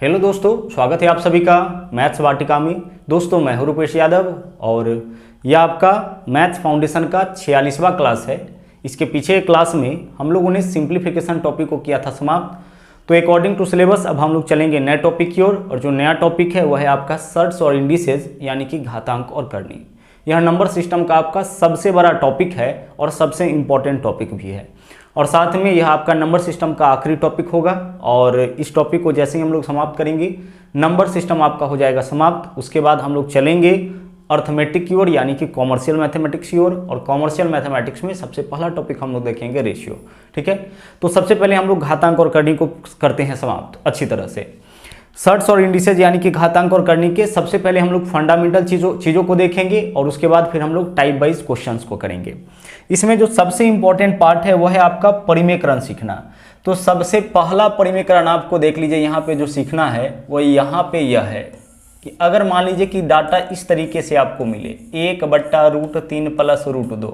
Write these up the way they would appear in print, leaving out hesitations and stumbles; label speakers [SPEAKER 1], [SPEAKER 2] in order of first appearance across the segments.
[SPEAKER 1] Hello दोस्तों, स्वागत है आप सभी का मैथ्स वाटिका में। दोस्तों मैं हूं रूपेश यादव और यह आपका मैथ्स फाउंडेशन का 46वां क्लास है। इसके पीछे एक क्लास में हम लोगों ने सिंप्लीफिकेशन टॉपिक को किया था समाप्त। तो अकॉर्डिंग टू सिलेबस अब हम लोग चलेंगे नए टॉपिक की ओर, और जो नया टॉपिक है वह है आपका सर्ट्स और इंडिसेस यानी कि घातांक और करनी। यह नंबर सिस्टम का आपका सबसे बड़ा टॉपिक है और सबसे इम्पॉर्टेंट टॉपिक भी है, और साथ में यह आपका नंबर सिस्टम का आखिरी टॉपिक होगा। और इस टॉपिक को जैसे ही हम लोग समाप्त करेंगे, नंबर सिस्टम आपका हो जाएगा समाप्त। उसके बाद हम लोग चलेंगे अर्थमेटिक की ओर यानी कि कॉमर्शियल मैथमेटिक्स की ओर, और कॉमर्शियल मैथमेटिक्स में सबसे पहला टॉपिक हम लोग देखेंगे रेशियो। ठीक है, तो सबसे पहले हम लोग घातांक और करनी को करते हैं समाप्त अच्छी तरह से। सर्ट्स और इंडिसेज यानी कि घातांक और करनी के सबसे पहले हम लोग फंडामेंटल चीज़ों को देखेंगे, और उसके बाद फिर हम लोग टाइप वाइज क्वेश्चंस को करेंगे। इसमें जो सबसे इंपॉर्टेंट पार्ट है वह है आपका परिमेकरण सीखना। तो सबसे पहला परिमेकरण आपको देख लीजिए, यहाँ पे जो सीखना है वो यहाँ पे यह है कि अगर मान लीजिए कि डाटा इस तरीके से आपको मिले 1/√3 + √2,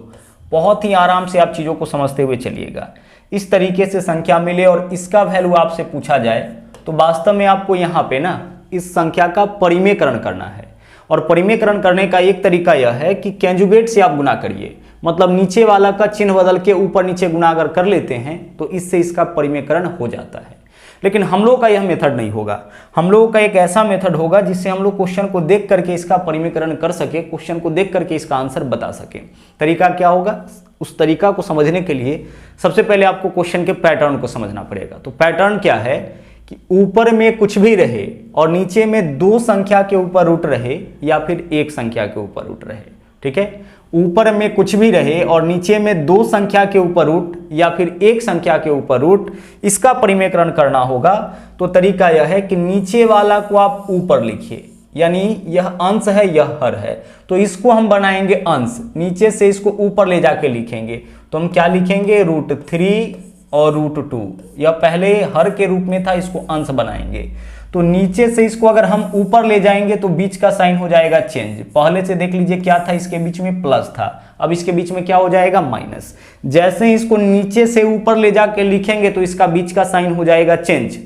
[SPEAKER 1] बहुत ही आराम से आप चीज़ों को समझते हुए चलिएगा। इस तरीके से संख्या मिले और इसका वैल्यू आपसे पूछा जाए तो वास्तव में आपको यहाँ पे ना इस संख्या का परिमेकरण करना है। और परिमेकरण करने का एक तरीका यह है कि कंजुगेट से आप गुना करिए, मतलब नीचे वाला का चिन्ह बदल के ऊपर नीचे गुना अगर कर लेते हैं तो इससे इसका परिमेकरण हो जाता है। लेकिन हम लोग का यह मेथड नहीं होगा, हम लोगों का एक ऐसा मेथड होगा जिससे हम लोग क्वेश्चन को देख करके इसका परिमेकरण कर सके, क्वेश्चन को देख करके इसका आंसर बता सके। तरीका क्या होगा? उस तरीका को समझने के लिए सबसे पहले आपको क्वेश्चन के पैटर्न को समझना पड़ेगा। तो पैटर्न क्या है कि ऊपर में कुछ भी रहे और नीचे में 2 संख्या के ऊपर रूट रहे या फिर 1 संख्या के ऊपर रूट रहे। ठीक है, ऊपर में कुछ भी रहे और नीचे में 2 संख्या के ऊपर रूट या फिर 1 संख्या के ऊपर रूट, इसका परिमेकरण करना होगा। तो तरीका यह है कि नीचे वाला को आप ऊपर लिखिए, यानी यह अंश है यह हर है, तो इसको हम बनाएंगे अंश, नीचे से इसको ऊपर ले जाके लिखेंगे। तो हम क्या लिखेंगे? √3 और √2। यह पहले हर के रूप में था, इसको अंश बनाएंगे। तो नीचे से इसको अगर हम ऊपर ले जाएंगे तो बीच का साइन हो जाएगा चेंज। पहले से देख लीजिए क्या था, इसके बीच में प्लस था, अब इसके बीच में क्या हो जाएगा? माइनस। जैसे ही इसको नीचे से ऊपर ले जाके लिखेंगे तो इसका बीच का साइन हो जाएगा चेंज।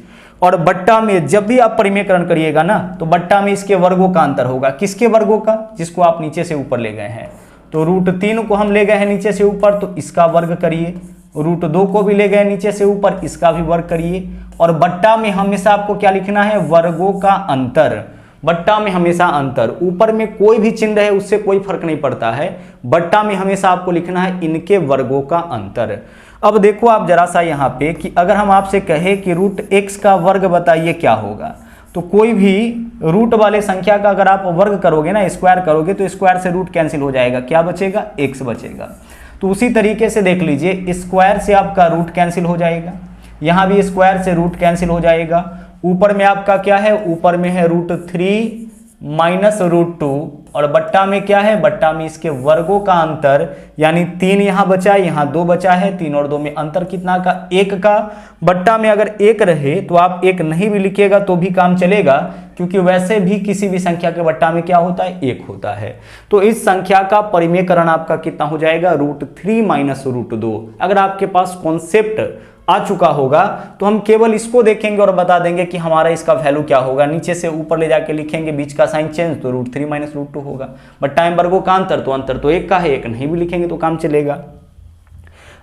[SPEAKER 1] और बट्टा में जब भी आप परिमेकरण करिएगा ना, तो बट्टा में इसके वर्गों का अंतर होगा। किसके वर्गों का? जिसको आप नीचे से ऊपर ले गए हैं। तो √3 को हम ले गए हैं नीचे से ऊपर, तो इसका वर्ग करिए। √2 को भी ले गए नीचे से ऊपर, इसका भी वर्ग करिए। और बट्टा में हमेशा आपको क्या लिखना है? वर्गों का अंतर। बट्टा में हमेशा अंतर, ऊपर में कोई भी चिन्ह रहे उससे कोई फर्क नहीं पड़ता है, बट्टा में हमेशा आपको लिखना है इनके वर्गों का अंतर। अब देखो आप जरा सा यहाँ पे कि अगर हम आपसे कहें कि √x का वर्ग बताइए क्या होगा, तो कोई भी रूट वाले संख्या का अगर आप वर्ग करोगे ना, स्क्वायर करोगे, तो स्क्वायर से रूट कैंसिल हो जाएगा, क्या बचेगा? x बचेगा। तो उसी तरीके से देख लीजिए, स्क्वायर से आपका रूट कैंसिल हो जाएगा, यहाँ भी स्क्वायर से रूट कैंसिल हो जाएगा। ऊपर में आपका क्या है? ऊपर में है √3 - √2, और बट्टा में क्या है? बट्टा में इसके वर्गों का अंतर, यानी 3 यहाँ बचा, यहाँ 2 बचा है, 3 और 2 में अंतर कितना का? 1 का। बट्टा में अगर 1 रहे तो आप 1 नहीं भी लिखिएगा तो भी काम चलेगा, क्योंकि वैसे भी किसी भी संख्या के बट्टा में क्या होता है? 1 होता है। तो इस संख्या का परिमेकरण आपका कितना हो जाएगा? √3 - √2। अगर आपके पास कॉन्सेप्ट आ चुका होगा तो हम केवल इसको देखेंगे और बता देंगे कि हमारा इसका वैल्यू क्या होगा। नीचे से ऊपर ले जाके लिखेंगे, बीच का साइन चेंज, तो √3 - √2 होगा। बट टाइम वर्गों का अंतर तो 1 का है, 1 नहीं भी लिखेंगे तो काम चलेगा।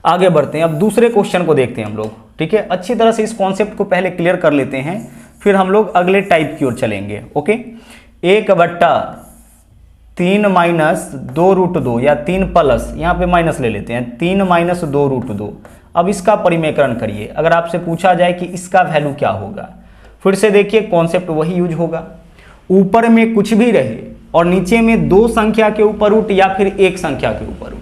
[SPEAKER 1] आगे बढ़ते हैं, अब दूसरे क्वेश्चन को देखते हैं हम लोग। ठीक है, अच्छी तरह से इस कॉन्सेप्ट को पहले क्लियर कर लेते हैं, फिर हम लोग अगले टाइप की ओर चलेंगे। ओके, 1/3 - 2√2 या 3 प्लस, यहाँ पे माइनस ले लेते हैं, 3 - 2√2। अब इसका परिमेकरण करिए। अगर आपसे पूछा जाए कि इसका वैल्यू क्या होगा, फिर से देखिए कॉन्सेप्ट वही यूज होगा। ऊपर में कुछ भी रहे और नीचे में 2 संख्या के ऊपर रूट या फिर 1 संख्या के ऊपर रूट।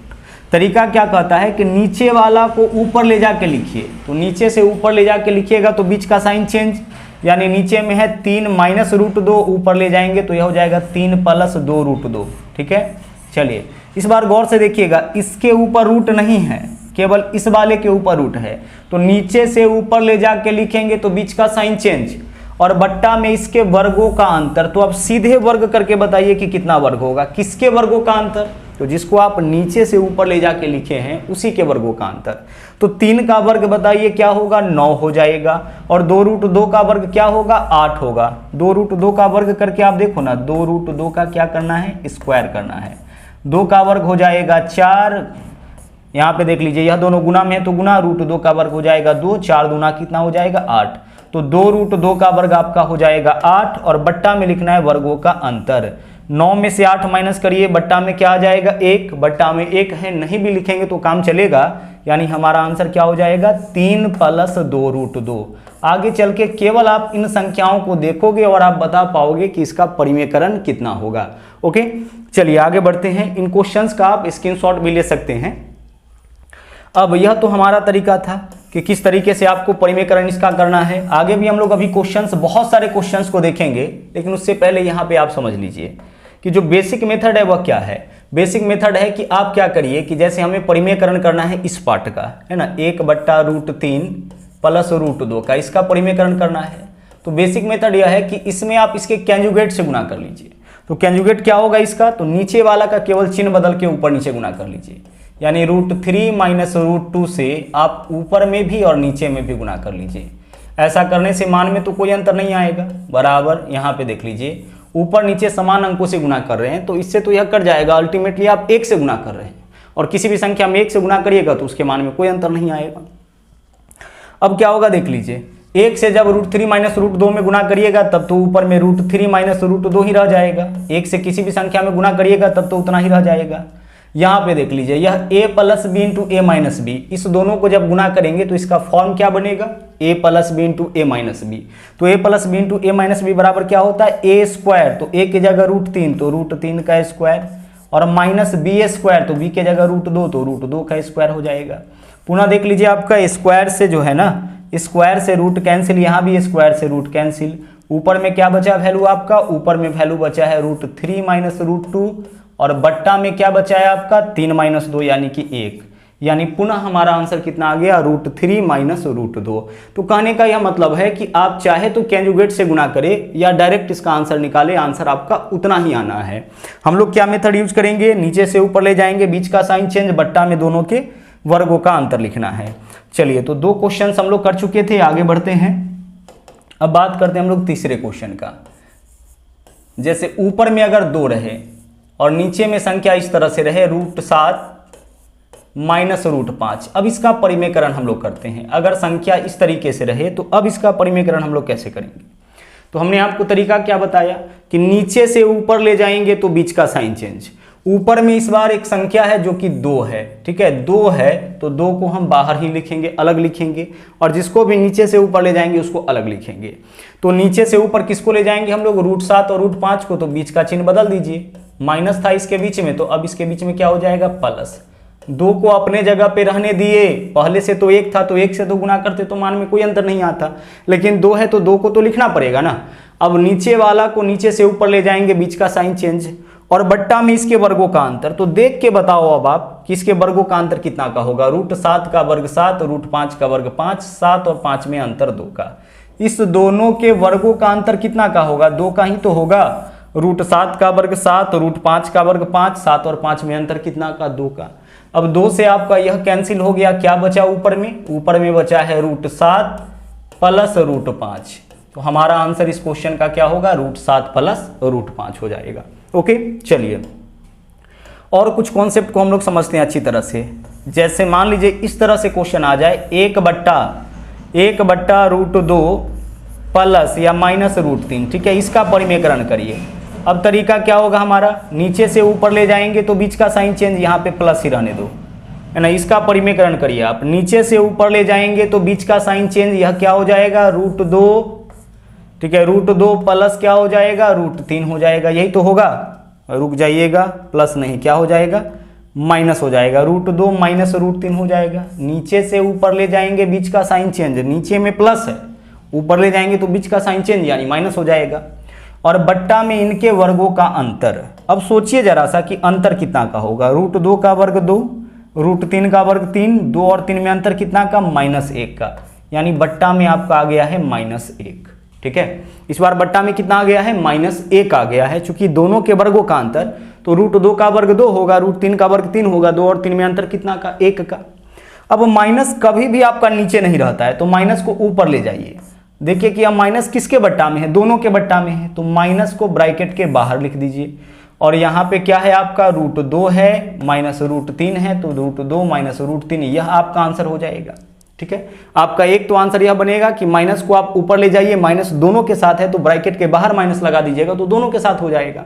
[SPEAKER 1] तरीका क्या कहता है कि नीचे वाला को ऊपर ले जाके लिखिए, तो नीचे से ऊपर ले जाके लिखिएगा तो बीच का साइन चेंज, यानी नीचे में है 3 - √2, ऊपर ले जाएंगे तो यह हो जाएगा 3 + 2√2। ठीक है, चलिए इस बार गौर से देखिएगा, इसके ऊपर रूट नहीं है, केवल इस वाले के ऊपर रूट है, तो नीचे से ऊपर ले जाके लिखेंगे तो बीच का साइन चेंज, और बट्टा में इसके वर्गों का अंतर। तो अब सीधे वर्ग करके बताइए कि कितना वर्ग होगा। किसके वर्गों का अंतर? तो जिसको आप नीचे से ऊपर ले जाके लिखे हैं उसी के वर्गों का अंतर। तो 3 का वर्ग बताइए क्या होगा, 9 हो जाएगा, और 2√2 का वर्ग क्या होगा, 8 होगा। 2√2 का वर्ग करके आप देखो ना, 2√2 का क्या करना है, स्क्वायर करना है। 2 का वर्ग हो जाएगा 4, यहाँ पे देख लीजिए यह दोनों गुना में है तो गुना, √2 का वर्ग हो जाएगा 2, 4 दूना कितना हो जाएगा 8। तो 2√2 का वर्ग आपका हो जाएगा 8, और बट्टा में लिखना है वर्गों का अंतर। 9 में से 8 माइनस करिए, बट्टा में क्या आ जाएगा 1, बट्टा में 1 है, नहीं भी लिखेंगे तो काम चलेगा, यानी हमारा आंसर क्या हो जाएगा 3 + 2√2। आगे चल के केवल आप इन संख्याओं को देखोगे और आप बता पाओगे कि इसका परिमेयकरण कितना होगा। ओके, चलिए आगे बढ़ते हैं। इन क्वेश्चंस का आप स्क्रीनशॉट भी ले सकते हैं। अब यह तो हमारा तरीका था कि किस तरीके से आपको परिमेयकरण इसका करना है। आगे भी हम लोग अभी क्वेश्चंस, बहुत सारे क्वेश्चंस को देखेंगे, लेकिन उससे पहले यहाँ पे आप समझ लीजिए कि जो बेसिक मेथड है वह क्या है। बेसिक मेथड है कि आप क्या करिए कि जैसे हमें परिमेयकरण करना है इस पार्ट का, है ना, 1/√3 + √2 का, इसका परिमेयकरण करना है। तो बेसिक मेथड यह है कि इसमें आप इसके कैंजुगेट से गुना कर लीजिए। तो कैंजुगेट क्या होगा इसका, तो नीचे वाला का केवल चिन्ह बदल के ऊपर नीचे गुना कर लीजिए, यानी √3 - √2 से आप ऊपर में भी और नीचे में भी गुना कर लीजिए। ऐसा करने से मान में तो कोई अंतर नहीं आएगा, बराबर। यहाँ पे देख लीजिए ऊपर नीचे समान अंकों से गुना कर रहे हैं, तो इससे तो यह कट जाएगा। अल्टीमेटली आप 1 से गुना कर रहे हैं, और किसी भी संख्या में 1 से गुना करिएगा तो उसके मान में कोई अंतर नहीं आएगा। अब क्या होगा देख लीजिए, 1 से जब √3 - √2 में गुना करिएगा तब तो ऊपर में √3 - √2 ही रह जाएगा। 1 से किसी भी संख्या में गुना करिएगा तब तो उतना ही रह जाएगा। यहाँ पे देख लीजिए यह a + b × a - b, इस दोनों को जब गुना करेंगे तो इसका फॉर्म क्या बनेगा, a + b × a - b। तो a + b × a - b बराबर क्या होता है, a², तो a की जगह √3 तो √3 का स्क्वायर, और -b² तो b की जगह √2 तो √2 का स्क्वायर हो जाएगा। पुनः देख लीजिए आपका स्क्वायर से जो है ना, स्क्वायर से रूट कैंसिल, यहाँ भी स्क्वायर से रूट कैंसिल। ऊपर में क्या बचा वैल्यू आपका, ऊपर में वैल्यू बचा है √3 - √2, और बट्टा में क्या बचा है आपका 3 - 2 यानी कि 1, यानी पुनः हमारा आंसर कितना आ गया √3 - √2। तो कहने का यह मतलब है कि आप चाहे तो कैंजुगेट से गुना करें या डायरेक्ट इसका आंसर निकालें, आंसर आपका उतना ही आना है। हम लोग क्या मेथड यूज करेंगे, नीचे से ऊपर ले जाएंगे, बीच का साइन चेंज, बट्टा में दोनों के वर्गों का अंतर लिखना है। चलिए, तो 2 क्वेश्चन हम लोग कर चुके थे, आगे बढ़ते हैं। अब बात करते हैं हम लोग तीसरे क्वेश्चन का। जैसे ऊपर में अगर 2 रहे और नीचे में संख्या इस तरह से रहे √7 - √5, अब इसका परिमेयकरण हम लोग करते हैं। अगर संख्या इस तरीके से रहे तो अब इसका परिमेयकरण हम लोग कैसे करेंगे। तो हमने आपको तरीका क्या बताया कि नीचे से ऊपर ले जाएंगे तो बीच का साइन चेंज। ऊपर में इस बार एक संख्या है जो कि 2 है, ठीक है, 2 है तो 2 को हम बाहर ही लिखेंगे, अलग लिखेंगे, और जिसको भी नीचे से ऊपर ले जाएंगे उसको अलग लिखेंगे। तो नीचे से ऊपर किसको ले जाएंगे हम लोग, √7 और √5 को, तो बीच का चिन्ह बदल दीजिए। माइनस था इसके बीच में, तो अब इसके बीच में क्या हो जाएगा प्लस। 2 को अपने जगह पे रहने दिए, पहले से तो 1 था तो 1 से तो गुना करते तो मान में कोई अंतर नहीं आता, लेकिन 2 है तो 2 को तो लिखना पड़ेगा ना। अब नीचे वाला को नीचे से ऊपर ले जाएंगे, बीच का साइन चेंज, और बट्टा में इसके वर्गों का अंतर। तो देख के बताओ अब आप कि इसके वर्गों का अंतर कितना का होगा। √7 का वर्ग 7, √5 का वर्ग 5, 7 और 5 में अंतर 2 का। इस दोनों के वर्गों का अंतर कितना का होगा, 2 का ही तो होगा। √7 का वर्ग 7, √5 का वर्ग 5, 7 और 5 में अंतर कितना का, 2 का। अब 2 से आपका यह कैंसिल हो गया, क्या बचा ऊपर में, ऊपर में बचा है √7 + √5। तो हमारा आंसर इस क्वेश्चन का क्या होगा, √7 + √5 हो जाएगा। ओके, चलिए और कुछ कॉन्सेप्ट को हम लोग समझते हैं अच्छी तरह से। जैसे मान लीजिए इस तरह से क्वेश्चन आ जाए, 1/√2 प्लस या -√3, ठीक है, इसका परिमेयकरण करिए। अब तरीका क्या होगा हमारा, नीचे से ऊपर ले जाएंगे तो बीच का साइन चेंज, यहाँ पे प्लस ही रहने दो, है ना। इसका परिमेयकरण करिए आप, नीचे से ऊपर ले जाएंगे तो बीच का साइन चेंज, यह क्या हो जाएगा √2, ठीक है, √2 प्लस क्या हो जाएगा √3 हो जाएगा, यही तो होगा। रुक जाइएगा, प्लस नहीं, क्या हो जाएगा माइनस हो जाएगा, √2 - √3 हो जाएगा। नीचे से ऊपर ले जाएंगे, बीच का साइन चेंज, नीचे में प्लस है, ऊपर ले जाएंगे तो बीच का साइन चेंज यानी माइनस हो जाएगा, और बट्टा में इनके वर्गों का अंतर। अब सोचिए जरा सा कि अंतर कितना का होगा, √2 का वर्ग 2, √3 का वर्ग 3, 2 और 3 में अंतर कितना का, -1 का, यानी बट्टा में आपका आ गया है -1, ठीक है। इस बार बट्टा में कितना आ गया है, -1 आ गया है। चूंकि दोनों के वर्गों का अंतर, तो √2 का वर्ग 2 होगा, √3 का वर्ग 3 होगा, 2 और 3 में अंतर कितना का, 1 का। अब माइनस कभी भी आपका नीचे नहीं रहता है, तो माइनस को ऊपर ले जाइए। देखिए कि अब माइनस किसके बट्टा में है, दोनों के बट्टा में है, तो माइनस को ब्रैकेट के बाहर लिख दीजिए। और यहाँ पे क्या है आपका, √2 है माइनस √3 है, तो √2 माइनस √3, यह आपका आंसर हो जाएगा। ठीक है, आपका एक तो आंसर यह बनेगा कि माइनस को आप ऊपर ले जाइए, माइनस दोनों के साथ है तो ब्रैकेट के बाहर माइनस लगा दीजिएगा, तो दोनों के साथ हो जाएगा।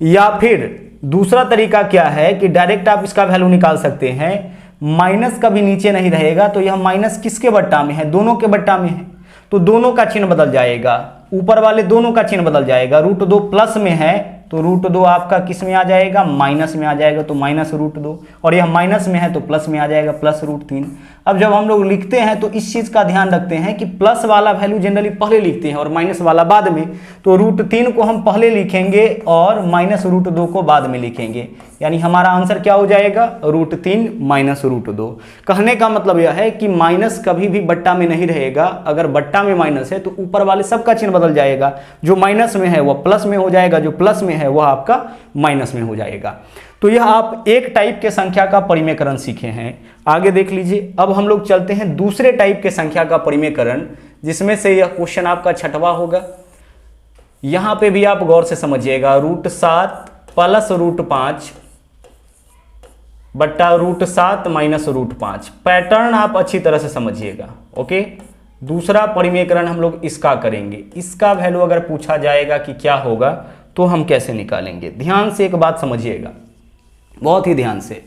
[SPEAKER 1] या फिर दूसरा तरीका क्या है कि डायरेक्ट आप इसका वैल्यू निकाल सकते हैं, माइनस कभी नीचे नहीं रहेगा, तो यह माइनस किसके बट्टा में है, दोनों के बट्टा में है, तो दोनों का चिन्ह बदल जाएगा, ऊपर वाले दोनों का चिन्ह बदल जाएगा। √2 प्लस में है तो √2 आपका किस में आ जाएगा, माइनस में आ जाएगा, तो माइनस √2, और यह माइनस में है तो प्लस में आ जाएगा, प्लस √3। अब जब हम लोग लिखते हैं तो इस चीज का ध्यान रखते हैं कि प्लस वाला वैल्यू जनरली पहले लिखते हैं और माइनस वाला बाद में, तो √3 को हम पहले लिखेंगे और माइनस √2 को बाद में लिखेंगे, यानी हमारा आंसर क्या हो जाएगा, √3 माइनस √2। कहने का मतलब यह है कि माइनस कभी भी बट्टा में नहीं रहेगा, अगर बट्टा में माइनस है तो ऊपर वाले सबका चिन्ह बदल जाएगा, जो माइनस में है वह प्लस में हो जाएगा, जो प्लस में है वह आपका माइनस में हो जाएगा। तो यह आप एक टाइप के संख्या का परिमेयकरण सीखे हैं। आगे देख लीजिए, अब हम लोग चलते हैं दूसरे टाइप के संख्या का परिमेयकरण, जिसमें से यह क्वेश्चन आपका 6वां होगा। यहां पे भी आप गौर से समझिएगा, √7 प्लस √5 बट्टा √7 माइनस √5, पैटर्न आप अच्छी तरह से समझिएगा। ओके, दूसरा परिमेयकरण हम लोग इसका करेंगे। इसका वैल्यू अगर पूछा जाएगा कि क्या होगा तो हम कैसे निकालेंगे, ध्यान से एक बात समझिएगा, बहुत ही ध्यान से।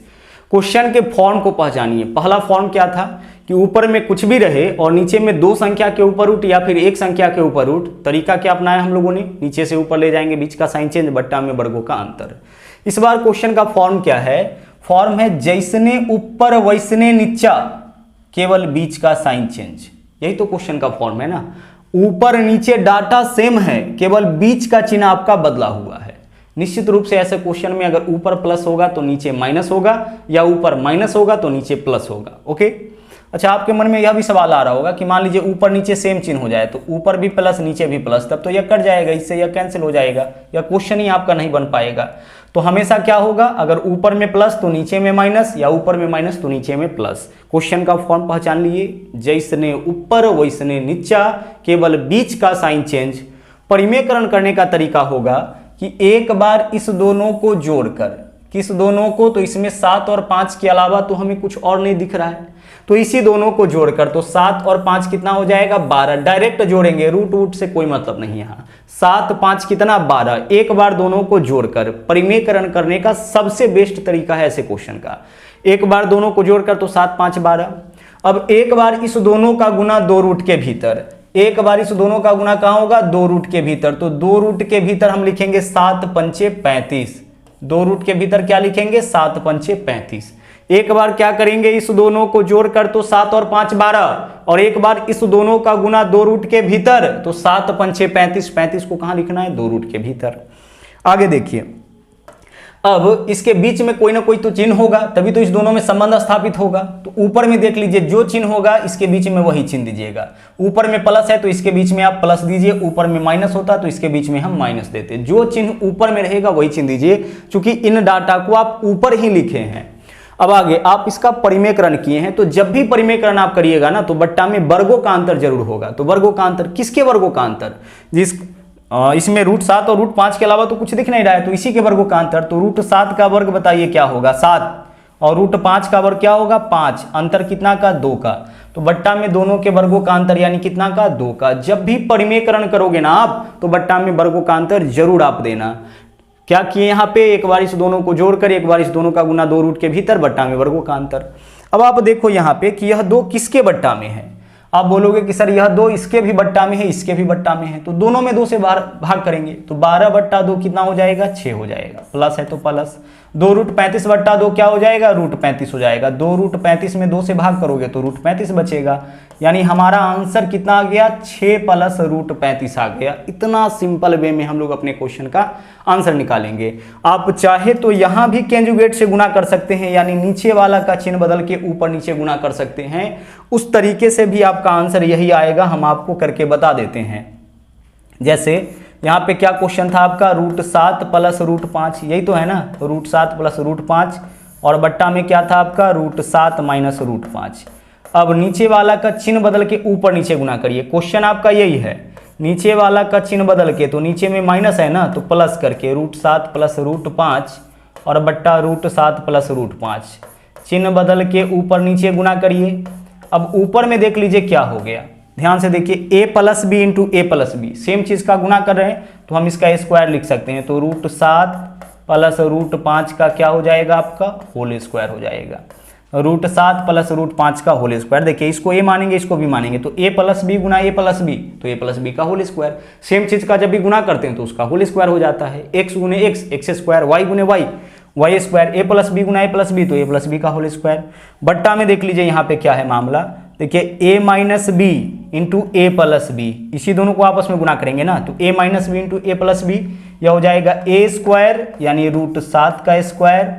[SPEAKER 1] क्वेश्चन के फॉर्म को पहचानिए। पहला फॉर्म क्या था कि ऊपर में कुछ भी रहे और नीचे में 2 संख्या के ऊपर रूट या फिर 1 संख्या के ऊपर रूट। तरीका क्या अपनाया हम लोगों ने, नीचे से ऊपर ले जाएंगे, बीच का साइन चेंज, बट्टा में वर्गों का अंतर। इस बार क्वेश्चन का फॉर्म क्या है, फॉर्म है जैसने ऊपर वैसने नीचा, केवल बीच का साइन चेंज। यही तो क्वेश्चन का फॉर्म है ना, ऊपर नीचे डाटा सेम है, केवल बीच का चिन्ह आपका बदला हुआ है। निश्चित रूप से ऐसे क्वेश्चन में अगर ऊपर प्लस होगा तो नीचे माइनस होगा, या ऊपर माइनस होगा तो नीचे प्लस होगा। ओके, अच्छा, आपके मन में यह भी सवाल आ रहा होगा कि मान लीजिए ऊपर नीचे सेम चिन्ह हो जाए, तो ऊपर भी प्लस नीचे भी प्लस, तब तो यह कट जाएगा, इससे यह कैंसिल हो जाएगा, यह क्वेश्चन ही आपका नहीं बन पाएगा। तो हमेशा क्या होगा, अगर ऊपर में प्लस तो नीचे में माइनस, या ऊपर में माइनस तो नीचे में प्लस। क्वेश्चन का फॉर्म पहचान लिए, जैसने ऊपर वैसने नीचा, केवल बीच का साइन चेंज। परिमेयकरण करने का तरीका होगा कि एक बार इस दोनों को जोड़कर, किस दोनों को, तो इसमें 7 और 5 के अलावा तो हमें कुछ और नहीं दिख रहा है, तो इसी दोनों को जोड़कर, तो 7 और 5 कितना हो जाएगा, 12। डायरेक्ट जोड़ेंगे, रूट वूट से कोई मतलब नहीं है। यहाँ 7 5 कितना, 12। एक बार दोनों को जोड़कर परिमेयकरण करने का सबसे बेस्ट तरीका है ऐसे क्वेश्चन का, एक बार दोनों को जोड़कर, तो 7 5 12। अब एक बार इस दोनों का गुना 2 रूट के भीतर, एक बार इस दोनों का गुना कहां होगा, 2 रूट के भीतर, तो 2 रूट के भीतर हम लिखेंगे 7 पंचे 35। 2 रूट के भीतर क्या लिखेंगे, 7 पंचे 35। एक बार क्या करेंगे, इस दोनों को जोड़कर, तो 7 और 5 12, और एक बार इस दोनों का गुना 2 रूट के भीतर, तो 7 पंचे 35। 35 को कहां लिखना है, 2 रूट के भीतर। आगे देखिए, अब इसके बीच में कोई ना कोई तो चिन्ह होगा, तभी तो इस दोनों में संबंध स्थापित होगा। तो ऊपर में देख लीजिए, जो चिन्ह होगा इसके बीच में वही चिन्ह दीजिएगा। ऊपर में प्लस है तो इसके बीच में आप प्लस दीजिए, ऊपर में माइनस होता तो इसके बीच में हम माइनस देते। जो चिन्ह ऊपर में रहेगा वही चिन्ह दीजिए, क्योंकि इन डाटा को आप ऊपर ही लिखे हैं। अब आगे आप इसका परिमेयकरण किए हैं, तो जब भी परिमेयकरण आप करिएगा ना, तो बट्टा में वर्गों का अंतर जरूर होगा। तो वर्गों का अंतर, किसके वर्गों का अंतर, इसमें √7 और √5 के अलावा तो कुछ दिख नहीं रहा है, तो इसी के वर्गों का अंतर। तो √7 का वर्ग बताइए क्या होगा, 7, और √5 का वर्ग क्या होगा, 5। अंतर कितना का, 2 का। तो बट्टा में दोनों के वर्गों का अंतर यानी कितना का, 2 का। जब भी परिमेयकरण करोगे ना आप, तो बट्टा में वर्गों का अंतर जरूर आप देना। क्या किए यहाँ पे, एक बार इस दोनों को जोड़कर, एक बार इस दोनों का गुना 2 रूट के भीतर, बट्टा में वर्गों का अंतर। अब आप देखो यहाँ पे कि यह 2 किसके बट्टा में है। आप बोलोगे कि सर यह 2 इसके भी बट्टा में है, इसके भी बट्टा में है, तो दोनों में 2 से भाग करेंगे, तो 12 बट्टा 2 कितना हो जाएगा, 6 हो जाएगा। प्लस है तो प्लस, 2 रूट 35 बट्टा 2 क्या हो जाएगा, √35 हो जाएगा। 2 रूट 35 में 2 से भाग करोगे तो √35 बचेगा, यानी हमारा आंसर कितना आ गया, 6 प्लस √35 आ गया। इतना सिंपल वे में हम लोग अपने क्वेश्चन का आंसर निकालेंगे। आप चाहे तो यहां भी कंजुगेट से गुना कर सकते हैं, यानी नीचे वाला का चिन्ह बदल के ऊपर नीचे गुना कर सकते हैं। उस तरीके से भी आपका आंसर यही आएगा, हम आपको करके बता देते हैं। जैसे यहाँ पे क्या क्वेश्चन था आपका, √7 प्लस √5, यही तो है ना, √7 प्लस √5, और बट्टा में क्या था आपका √7 माइनस √5। अब नीचे वाला का चिन्ह बदल के ऊपर नीचे गुना करिए, क्वेश्चन आपका यही है, नीचे वाला का चिन्ह बदल के, तो नीचे में माइनस है ना, तो प्लस करके √7 प्लस √5 और बट्टा √7 प्लस √5, चिन्ह बदल के ऊपर नीचे गुना करिए। अब ऊपर में देख लीजिए क्या हो गया, ध्यान से देखिए, a plus B into A plus B, same चीज़ का गुना कर रहे हैं तो हम इसका स्क्वायर लिख सकते हैं, तो √7 प्लस √5 का क्या हो जाएगा आपका होल स्क्वायर हो जाएगा, √7 प्लस √5 का होल स्क्वायर। देखिए इसको a मानेंगे इसको b मानेंगे, तो a प्लस बी गुना a प्लस बी, तो a प्लस बी का होल स्क्वायर। सेम चीज़ का जब भी गुना करते हैं तो उसका होल स्क्वायर हो जाता है, x गुने x, x स्क्वायर, y गुने y, y square, a plus B गुना a प्लस बी, तो a प्लस बी का होल स्क्वायर। बट्टा में देख लीजिए यहाँ पे क्या है मामला, देखिए a minus B into A plus B, इसी दोनों को आपस में गुना करेंगे ना, तो a minus B into A plus B, यह हो जाएगा a स्क्वायर यानी √7 का स्क्वायर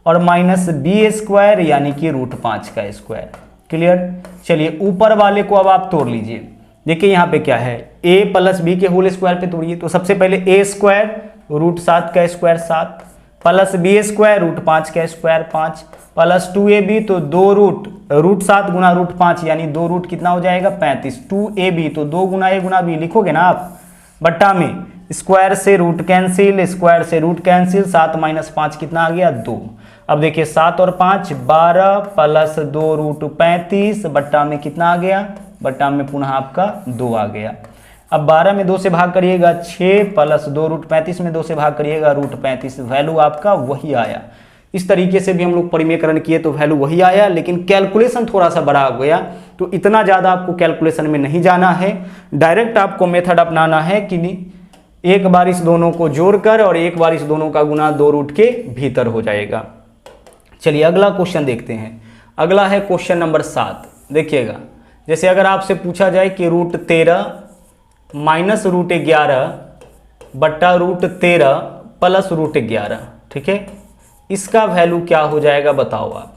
[SPEAKER 1] और माइनस बी स्क्वायर यानी कि √5 का स्क्वायर। क्लियर। चलिए ऊपर वाले को अब आप तोड़ लीजिए, देखिए यहाँ पे क्या है, a प्लस बी के होल स्क्वायर पे तोड़िए, तो सबसे पहले a स्क्वायर √7 का स्क्वायर 7 प्लस बी स्क्वायर √5 का स्क्वायर 5 प्लस 2ab, तो 2√7 गुना √5 यानी 2 रूट कितना हो जाएगा 35, 2ab, तो 2 गुना a गुना b लिखोगे ना आप, बट्टा में स्क्वायर से रूट कैंसिल, स्क्वायर से रूट कैंसिल, 7 माइनस 5 कितना आ गया 2। अब देखिए 7 और 5 12 प्लस 2√35, बट्टा में कितना आ गया, बट्टा में पुनः आपका 2 आ गया। अब 12 में 2 से भाग करिएगा 6 प्लस 2√35 में 2 से भाग करिएगा √35, वैल्यू आपका वही आया। इस तरीके से भी हम लोग परिमेयकरण किए तो वैल्यू वही आया, लेकिन कैलकुलेशन थोड़ा सा बड़ा हो गया, तो इतना ज़्यादा आपको कैलकुलेशन में नहीं जाना है, डायरेक्ट आपको मेथड अपनाना है कि एक बार इस दोनों को जोड़कर और एक बार इस दोनों का गुना 2 रूट के भीतर हो जाएगा। चलिए अगला क्वेश्चन देखते हैं। अगला है क्वेश्चन नंबर 7। देखिएगा, जैसे अगर आपसे पूछा जाए कि √13 माइनस √11 बट्टा √13 प्लस √11, ठीक है, इसका वैल्यू क्या हो जाएगा बताओ आप।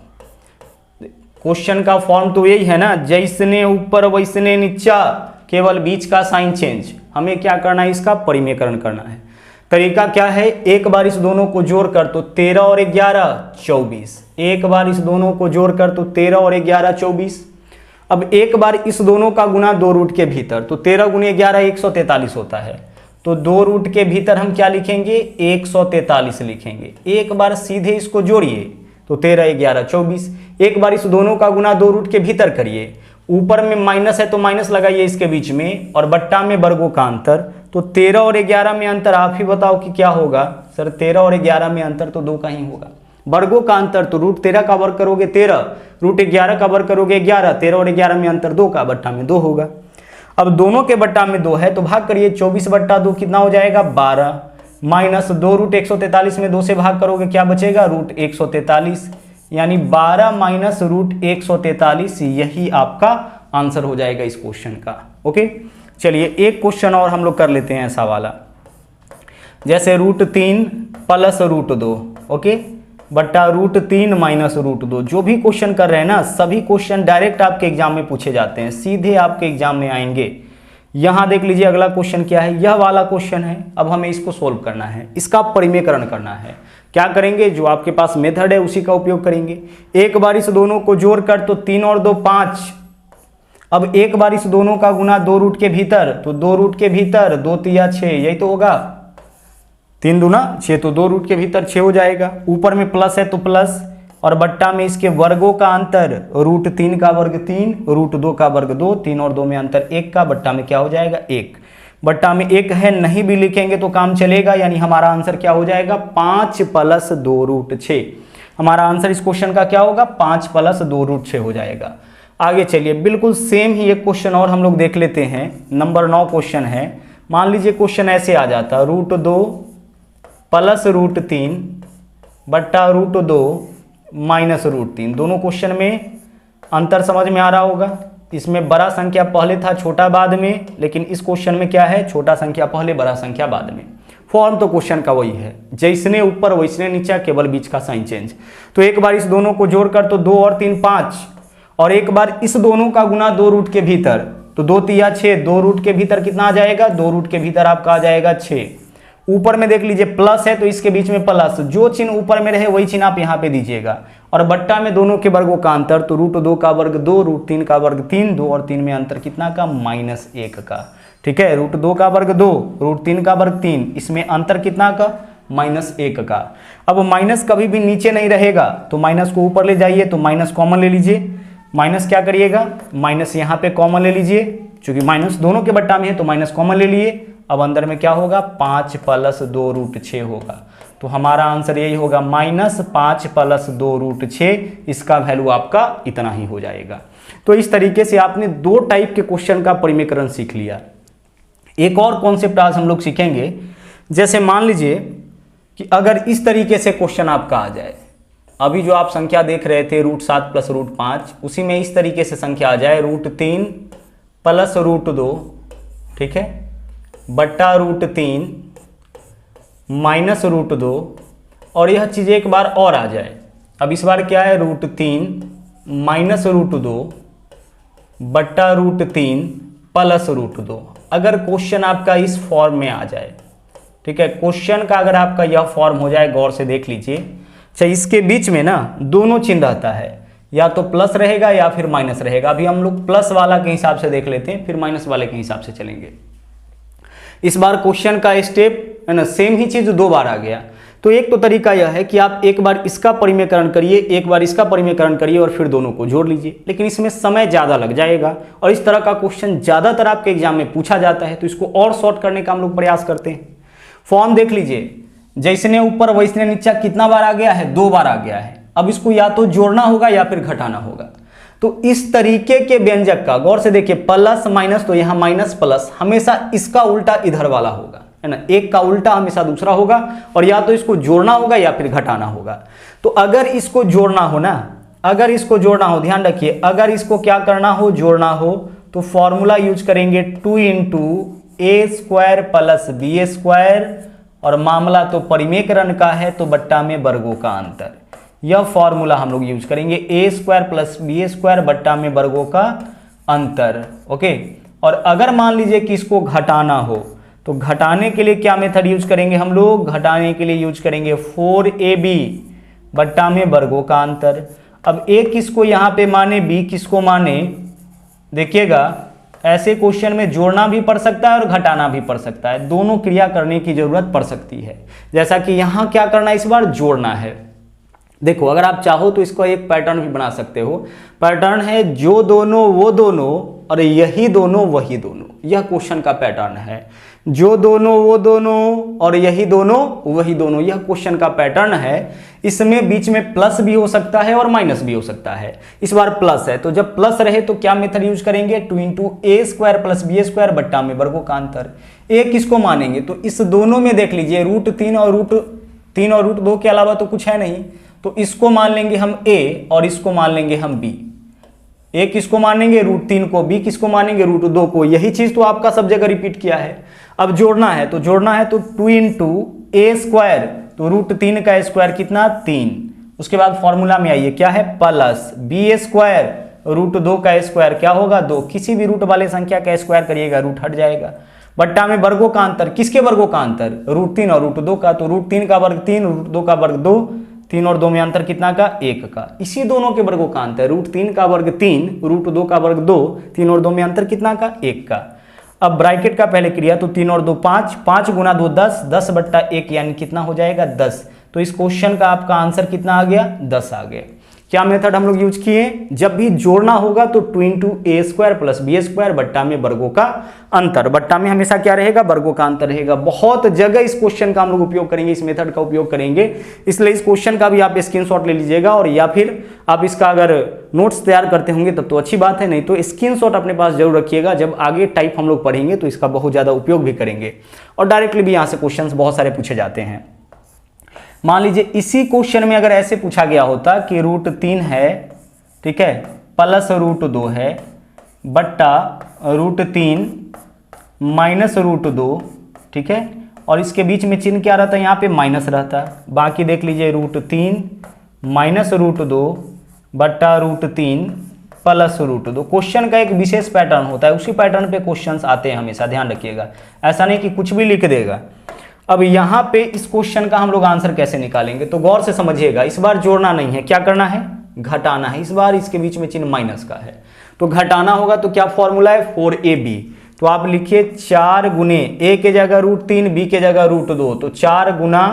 [SPEAKER 1] क्वेश्चन का फॉर्म तो यही है ना, जैसने ऊपर वैसने नीचा, केवल बीच का साइन चेंज। हमें क्या करना है, इसका परिमेयकरण करना है। तरीका क्या है, एक बार इस दोनों को जोड़कर तो 13 और 11 24, एक बार इस दोनों को जोड़कर तो 13 और 11 24। अब एक बार इस दोनों का गुना 2 रूट के भीतर, तो 13 गुने 11 143 होता है, तो 2 रूट के भीतर हम क्या लिखेंगे 143 लिखेंगे। एक बार सीधे इसको जोड़िए तो 13 11 24, एक बार इस दोनों का गुना 2 रूट के भीतर करिए, ऊपर में माइनस है तो माइनस लगाइए इसके बीच में, और बट्टा में वर्गों का अंतर, तो 13 और 11 में अंतर आप ही बताओ कि क्या होगा। सर 13 और 11 में अंतर तो 2 का ही होगा, वर्गों का अंतर, तो √13 का वर्ग करोगे 13, √11 का वर्ग करोगे 11, 13 और 11 में अंतर 2 का, बट्टा में 2 होगा। अब दोनों के बट्टा में 2 है तो भाग करिए, 24 बट्टा 2 कितना हो जाएगा 12, माइनस 2 √143 में 2 से भाग करोगे क्या बचेगा √143, यानी 12 माइनस √143, यही आपका आंसर हो जाएगा इस क्वेश्चन का। ओके, चलिए एक क्वेश्चन और हम लोग कर लेते हैं ऐसा वाला, जैसे √3 प्लस √2, ओके, बट्टा √3 माइनस √2। जो भी क्वेश्चन कर रहे हैं ना, सभी क्वेश्चन डायरेक्ट आपके एग्जाम में पूछे जाते हैं, सीधे आपके एग्जाम में आएंगे। यहाँ देख लीजिए अगला क्वेश्चन क्या है, यह वाला क्वेश्चन है। अब हमें इसको सोल्व करना है, इसका परिमेयकरण करना है। क्या करेंगे, जो आपके पास मेथड है उसी का उपयोग करेंगे। एक बार इस दोनों को जोड़कर तो 3 और 2 5, अब एक बार इस दोनों का गुना 2 रूट के भीतर, तो 2 रूट के भीतर 2 तिया 6, यही तो होगा, 3 दूना 6, तो 2 रूट के भीतर 6 हो जाएगा। ऊपर में प्लस है तो प्लस, और बट्टा में इसके वर्गों का अंतर, √3 का वर्ग 3, √2 का वर्ग 2, 3 और 2 में अंतर 1 का, बट्टा में क्या हो जाएगा 1, बट्टा में 1 है, नहीं भी लिखेंगे तो काम चलेगा, यानी हमारा आंसर क्या हो जाएगा 5 प्लस 2 रूट 6। हमारा आंसर इस क्वेश्चन का क्या होगा 5 प्लस 2 रूट 6 हो जाएगा। आगे चलिए, बिल्कुल सेम ही एक क्वेश्चन और हम लोग देख लेते हैं। नंबर 9 क्वेश्चन है। मान लीजिए क्वेश्चन ऐसे आ जाता, √2 प्लस √3 बट्टा √2 माइनस √3। दोनों क्वेश्चन में अंतर समझ में आ रहा होगा। इसमें बड़ा संख्या पहले था, छोटा बाद में, लेकिन इस क्वेश्चन में क्या है, छोटा संख्या पहले बड़ा संख्या बाद में। फॉर्म तो क्वेश्चन का वही है, जैसने ऊपर वैसने नीचा, केवल बीच का साइन चेंज। तो एक बार इस दोनों को जोड़कर तो 2 और 3 5, और एक बार इस दोनों का गुना 2 रूट के भीतर, तो 2 तिया 6, 2 रूट के भीतर कितना आ जाएगा, 2 रूट के भीतर आपका आ जाएगा 6। ऊपर में देख लीजिए प्लस है तो इसके बीच में प्लस, जो चिन्ह ऊपर में रहे वही चिन्ह आप यहाँ पे दीजिएगा। और बट्टा में दोनों के वर्गों का अंतर, तो √2 का वर्ग 2, √3 का वर्ग 3, 2 और 3 में अंतर कितना का, -1 का। ठीक है, √2 का वर्ग 2, √3 का वर्ग 3, इसमें अंतर कितना का, -1 का। अब माइनस कभी भी नीचे नहीं रहेगा, तो माइनस को ऊपर ले जाइए, तो माइनस कॉमन ले लीजिए। माइनस क्या करिएगा, माइनस यहाँ पे कॉमन ले लीजिए, क्योंकि माइनस दोनों के बट्टा में है तो माइनस कॉमन ले लिए। अब अंदर में क्या होगा, 5 + 2 √6 होगा। तो हमारा आंसर यही होगा -5 + 2 √6। इसका वैल्यू आपका इतना ही हो जाएगा। तो इस तरीके से आपने 2 टाइप के क्वेश्चन का परिमेकरण सीख लिया। एक और कॉन्सेप्ट आज हम लोग सीखेंगे, जैसे मान लीजिए कि अगर इस तरीके से क्वेश्चन आपका आ जाए, अभी जो आप संख्या देख रहे थे √7 + √5, उसी में इस तरीके से संख्या आ जाए √3 + √2, ठीक है, बट्टा √3 -√2, और यह चीज़ एक बार और आ जाए। अब इस बार क्या है, √3 -√2 बट्टा √3 + √2। अगर क्वेश्चन आपका इस फॉर्म में आ जाए, ठीक है, क्वेश्चन का अगर आपका यह फॉर्म हो जाए, गौर से देख लीजिए। अच्छा, इसके बीच में ना दोनों चिन्ह रहता है, या तो प्लस रहेगा या फिर माइनस रहेगा। अभी हम लोग प्लस वाला के हिसाब से देख लेते हैं, फिर माइनस वाले के हिसाब से चलेंगे। इस बार क्वेश्चन का स्टेप है ना, सेम ही चीज 2 बार आ गया। तो एक तो तरीका यह है कि आप एक बार इसका परिमेकरण करिए, एक बार इसका परिमेकरण करिए और फिर दोनों को जोड़ लीजिए, लेकिन इसमें समय ज़्यादा लग जाएगा और इस तरह का क्वेश्चन ज़्यादातर आपके एग्जाम में पूछा जाता है। तो इसको और शॉर्ट करने का हम लोग प्रयास करते हैं। फॉर्म देख लीजिए, जैसने ऊपर वैसने नीचा कितना बार आ गया है, 2 बार आ गया है। अब इसको या तो जोड़ना होगा या फिर घटाना होगा। तो इस तरीके के व्यंजक का गौर से देखिए, प्लस माइनस, तो यहाँ माइनस प्लस हमेशा इसका उल्टा इधर वाला होगा, है ना, एक का उल्टा हमेशा दूसरा होगा, और या तो इसको जोड़ना होगा या फिर घटाना होगा। तो अगर इसको जोड़ना हो ना, अगर इसको जोड़ना हो, ध्यान रखिए, अगर इसको क्या करना हो, जोड़ना हो, तो फॉर्मूला यूज करेंगे 2 × a² + b², और मामला तो परिमेकरण का है तो बट्टा में वर्गों का अंतर। यह फॉर्मूला हम लोग यूज करेंगे, a² + b² बट्टा में वर्गों का अंतर। ओके, और अगर मान लीजिए कि इसको घटाना हो, तो घटाने के लिए क्या मेथड यूज करेंगे हम लोग, घटाने के लिए यूज करेंगे 4ab बट्टा में वर्गों का अंतर। अब a किसको यहाँ पे माने, b किसको माने, देखिएगा ऐसे क्वेश्चन में जोड़ना भी पड़ सकता है और घटाना भी पड़ सकता है, दोनों क्रिया करने की जरूरत पड़ सकती है। जैसा कि यहाँ क्या करना है, इस बार जोड़ना है। देखो, अगर आप चाहो तो इसको एक पैटर्न भी बना सकते हो। पैटर्न है जो दोनों वो दोनों और यही दोनों वही दोनों, यह क्वेश्चन का पैटर्न है। जो दोनों वो दोनों और यही दोनों वही दोनों, यह क्वेश्चन का पैटर्न है। इसमें बीच में प्लस भी हो सकता है और माइनस भी हो सकता है। इस बार प्लस है, तो जब प्लस रहे तो क्या मेथड यूज करेंगे, 2 × a² + b² बट्टा में वर्गों का अंतर। a किसको मानेंगे, तो इस दोनों में देख लीजिए √3 और √2 के अलावा तो कुछ है नहीं, तो इसको मान लेंगे हम a और इसको मान लेंगे हम b। a किसको मानेंगे, √3 को, b किसको मानेंगे, √2 को। यही चीज तो आपका सब जगह रिपीट किया है। अब जोड़ना है तो 2 × a², तो √3 का स्क्वायर कितना, 3। उसके बाद फॉर्मूला में आइए, क्या है, प्लस b², √2 का स्क्वायर क्या होगा, 2। किसी भी रूट वाले संख्या का स्क्वायर करिएगा, रूट हट जाएगा। बट्टा में वर्गों का अंतर, किसके वर्गों का अंतर, √3 और √2 का, तो √3 का वर्ग 3, √2 का वर्ग 2, 3 और 2 में अंतर कितना का, 1 का। इसी दोनों के वर्गों का अंतर, √3 का वर्ग 3, √2 का वर्ग 2, 3 और 2 में अंतर कितना का, 1 का। अब ब्रैकेट का पहले क्रिया, तो 3 और 2 5, 5 × 2 10, 10 बट्टा 1 यानी कितना हो जाएगा, 10। तो इस क्वेश्चन का आपका आंसर कितना आ गया, 10 आ गया। क्या मेथड हम लोग यूज किए, जब भी जोड़ना होगा तो 2 × a² + b² बट्टा में वर्गों का अंतर। बट्टा में हमेशा क्या रहेगा, वर्गों का अंतर रहेगा। बहुत जगह इस क्वेश्चन का हम लोग उपयोग करेंगे, इस मेथड का उपयोग करेंगे, इसलिए इस क्वेश्चन का भी आप स्क्रीनशॉट ले लीजिएगा, और या फिर आप इसका अगर नोट्स तैयार करते होंगे तब तो अच्छी बात है, नहीं तो स्क्रीनशॉट अपने पास जरूर रखिएगा। जब आगे टाइप हम लोग पढ़ेंगे तो इसका बहुत ज़्यादा उपयोग भी करेंगे, और डायरेक्टली भी यहाँ से क्वेश्चन बहुत सारे पूछे जाते हैं। मान लीजिए इसी क्वेश्चन में अगर ऐसे पूछा गया होता कि √3 है, ठीक है, प्लस √2 है बट्टा √3 माइनस √2, ठीक है, और इसके बीच में चिन्ह क्या रहता है, यहाँ पे माइनस रहता है। बाकी देख लीजिए √3 माइनस √2 बट्टा √3 प्लस रूट 2। क्वेश्चन का एक विशेष पैटर्न होता है, उसी पैटर्न पे क्वेश्चंस आते हैं हमेशा, ध्यान रखिएगा। ऐसा नहीं कि कुछ भी लिख देगा। अब यहाँ पे इस क्वेश्चन का हम लोग आंसर कैसे निकालेंगे, तो गौर से समझिएगा। इस बार जोड़ना नहीं है, क्या करना है, घटाना है। इस बार इसके बीच में चिन्ह माइनस का है, तो घटाना होगा। तो क्या फॉर्मूला है, 4ab। तो आप लिखिए 4 गुने a के जगह √3, b के जगह √2, तो 4 गुना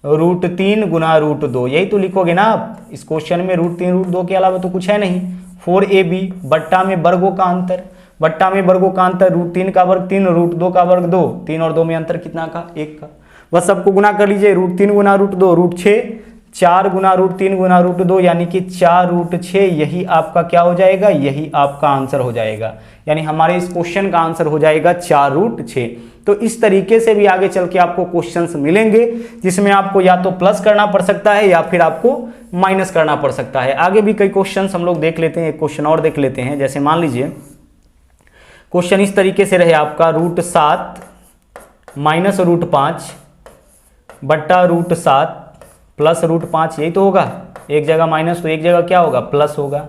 [SPEAKER 1] √3 गुना √2, यही तो लिखोगे ना आप। इस क्वेश्चन में √3 √2 के अलावा तो कुछ है नहीं। 4ab बट्टा में वर्गों का अंतर, बट्टा में वर्गों का अंतर, √3 का वर्ग 3, √2 का वर्ग 2, 3 और 2 में अंतर कितना का, 1 का। बस सबको गुना कर लीजिए, √3 गुना √2 √6, 4 गुना √3 गुना √2 यानी कि 4 √6। यही आपका क्या हो जाएगा, यही आपका आंसर हो जाएगा। यानी हमारे इस क्वेश्चन का आंसर हो जाएगा 4 √6। तो इस तरीके से भी आगे चल के आपको क्वेश्चंस मिलेंगे, जिसमें आपको या तो प्लस करना पड़ सकता है या फिर आपको माइनस करना पड़ सकता है। आगे भी कई क्वेश्चंस हम लोग देख लेते हैं। एक क्वेश्चन और देख लेते हैं। जैसे मान लीजिए क्वेश्चन इस तरीके से रहे आपका, √7 माइनस √5 बट्टा √7 प्लस √5, यही तो होगा। एक जगह माइनस तो एक जगह क्या होगा, प्लस होगा।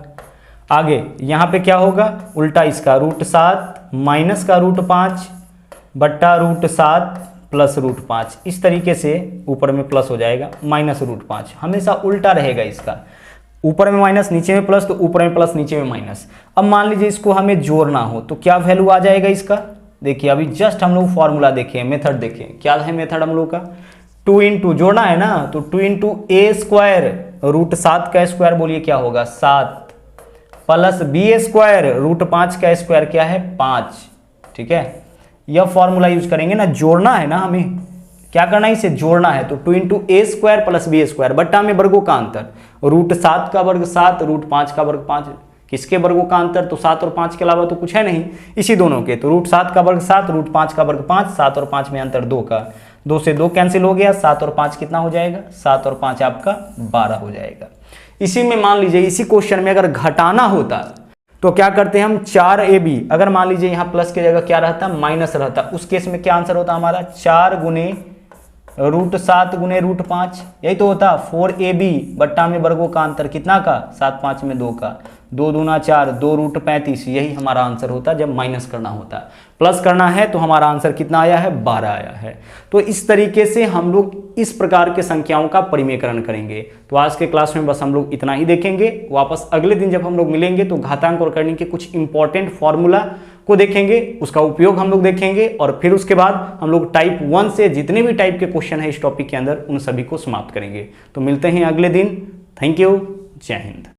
[SPEAKER 1] आगे यहाँ पे क्या होगा, उल्टा इसका, √7 माइनस का √5 बट्टा √7 प्लस √5। इस तरीके से ऊपर में प्लस हो जाएगा, माइनस √5। हमेशा उल्टा रहेगा इसका, ऊपर में माइनस नीचे में प्लस, तो ऊपर में प्लस नीचे में माइनस। अब मान लीजिए इसको हमें जोड़ना हो तो क्या वैल्यू आ जाएगा इसका। देखिए अभी जस्ट हम लोग फॉर्मूला देखें, मेथड देखें, क्या है मेथड हम लोग का, 2 इंटू जोड़ना है ना, तो 2 इंटू a स्क्वायर, √7 का स्क्वायर बोलिए क्या होगा, 7, प्लस b स्क्वायर, √5 का स्क्वायर क्या है, 5। ठीक है, यह फॉर्मूला यूज करेंगे ना, जोड़ना है ना, हमें क्या करना है, इसे जोड़ना है। तो 2 into a square plus b square बट्टा में वर्गों का अंतर, √7 का वर्ग 7, √5 का वर्ग 5। किसके वर्गों का अंतर, तो 7 और 5 के अलावा तो कुछ है नहीं, इसी दोनों के। तो √7 का वर्ग 7, √5 का वर्ग 5, 7 और 5 में अंतर 2 का, 2 से 2 कैंसिल हो गया, 7 और 5 कितना हो जाएगा, 7 और 5 आपका 12 हो जाएगा। इसी में मान लीजिए इसी क्वेश्चन में अगर घटाना होता तो क्या करते हैं हम, 4ab, अगर मान लीजिए यहाँ प्लस की जगह क्या रहता, माइनस रहता, उस केस में क्या आंसर होता हमारा, 4 गुने √7 गुने √5, यही तो होता। 4ab बट्टा में वर्गों का अंतर कितना का, 7 5 में 2 का, 2 दूना 4, 2 √35, यही हमारा आंसर होता जब माइनस करना होता। प्लस करना है तो हमारा आंसर कितना आया है, 12 आया है। तो इस तरीके से हम लोग इस प्रकार के संख्याओं का परिमेयकरण करेंगे। तो आज के क्लास में बस हम लोग इतना ही देखेंगे। वापस अगले दिन जब हम लोग मिलेंगे तो घातांक और करने के कुछ इंपॉर्टेंट फॉर्मूला को देखेंगे, उसका उपयोग हम लोग देखेंगे, और फिर उसके बाद हम लोग टाइप 1 से जितने भी टाइप के क्वेश्चन है इस टॉपिक के अंदर, उन सभी को समाप्त करेंगे। तो मिलते हैं अगले दिन। थैंक यू, जय हिंद।